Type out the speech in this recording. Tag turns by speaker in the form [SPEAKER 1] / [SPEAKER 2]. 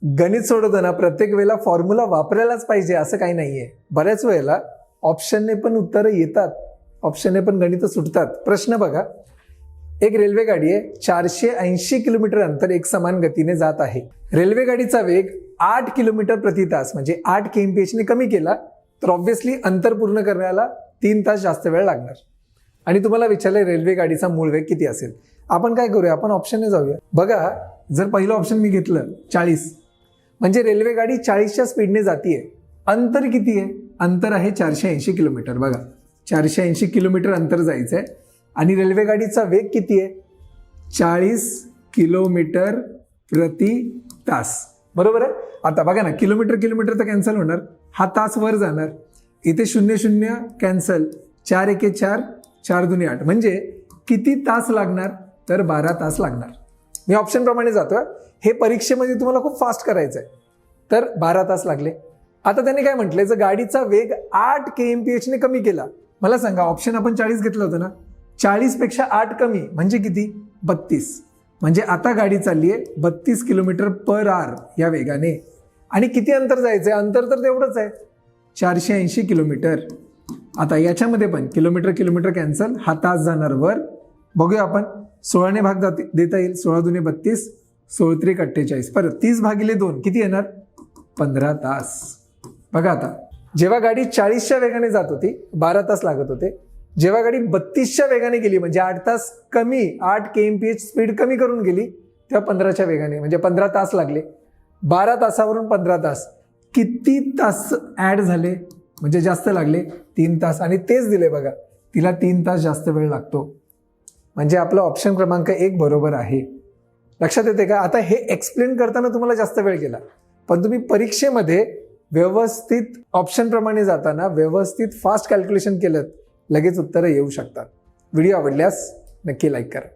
[SPEAKER 1] गणित सोडवताना प्रत्येक वेळेला फॉर्म्युला वापरायलाच पाहिजे असं काही नाहीये. बऱ्याच वेळेला ऑप्शनने पण उत्तरं येतात, ऑप्शनने पण गणितं सुटतात. प्रश्न बघा, एक रेल्वे गाडी आहे, 480 किलोमीटर अंतर एक समान गतीने जात आहे. रेल्वे गाडीचा वेग 8 किलोमीटर प्रति तास म्हणजे 8 kmph ने कमी केला तर ऑब्व्हियसली अंतर पूर्ण करण्याला 3 तास जास्त वेळ लागणार. आणि तुम्हाला विचारलंय रेल्वे गाडीचा मूळ वेग किती असेल. आपण काय करूया, आपण ऑप्शनने जाऊया. बघा, जर पहिलं ऑप्शन मी घेतलं 40 म्हणजे रेल्वे गाडी 40च्या स्पीडने जातीये. अंतर किती आहे? अंतर आहे 480 किलोमीटर. बघा, 480 किलोमीटर अंतर जायचं आहे आणि रेल्वे गाडीचा वेग किती आहे? 40 किलोमीटर प्रति तास. बरोबर आहे. आता बघा ना, किलोमीटर किलोमीटर तर कॅन्सल होणार, हा तास वर जाणार, इथे 0 0 कॅन्सल, 4 1 4, 4 2 8 म्हणजे किती तास लागणार? तर 12 तास लागणार. मी ऑप्शन प्रमाणे जातोय, हे परीक्षेमध्ये तुम्हाला खूप फास्ट करायचं आहे. तर 12 तास लागले. आता त्यांनी काय म्हटलंय, जर गाडीचा वेग 8 kmph ने कमी केला. मला सांगा, ऑप्शन आपण 40 घेतलं होतं ना, 40 पेक्षा 8 कमी म्हणजे किती? 32. म्हणजे आता गाडी चालली आहे 32 किलोमीटर पर आवर या वेगाने. आणि किती अंतर जायचंय? अंतर तर तेवढंच आहे, 480 किलोमीटर. आता याच्यामध्ये पण किलोमीटर किलोमीटर कॅन्सल, हा तास जाणार वर. बघूया आपण, 16 ने भाग देता येईल, 16 2 32, 16 3 48. परत 30 भागिले 2 किती येणार? 15 तास. बघा, आता जेव्हा गाडी 40च्या वेगाने जात होती 12 तास लागत होते. जेव्हा गाडी 32च्या वेगाने गेली म्हणजे 8 तास कमी, 8 kmph स्पीड कमी करून गेली, तेव्हा 15च्या वेगाने म्हणजे 15 तास लागले. 12 तासावरून 15 तास, किती तास ऍड झाले म्हणजे जास्त लागले? 3 तास. आणि तेच दिले बघा, तिला 3 तास जास्त वेळ लागतो. म्हणजे आपलं ऑप्शन क्रमांक 1 बरोबर आहे. लक्षात येते का? आता हे एक्सप्लेन करताना तुम्हाला जास्त वेळ गेला, पण तुम्ही परीक्षेमध्ये व्यवस्थित ऑप्शन प्रमाणे जाताना व्यवस्थित फास्ट कॅल्क्युलेशन केलं, लगेच उत्तरं येऊ शकतात. व्हिडिओ आवडल्यास नक्की लाईक करा.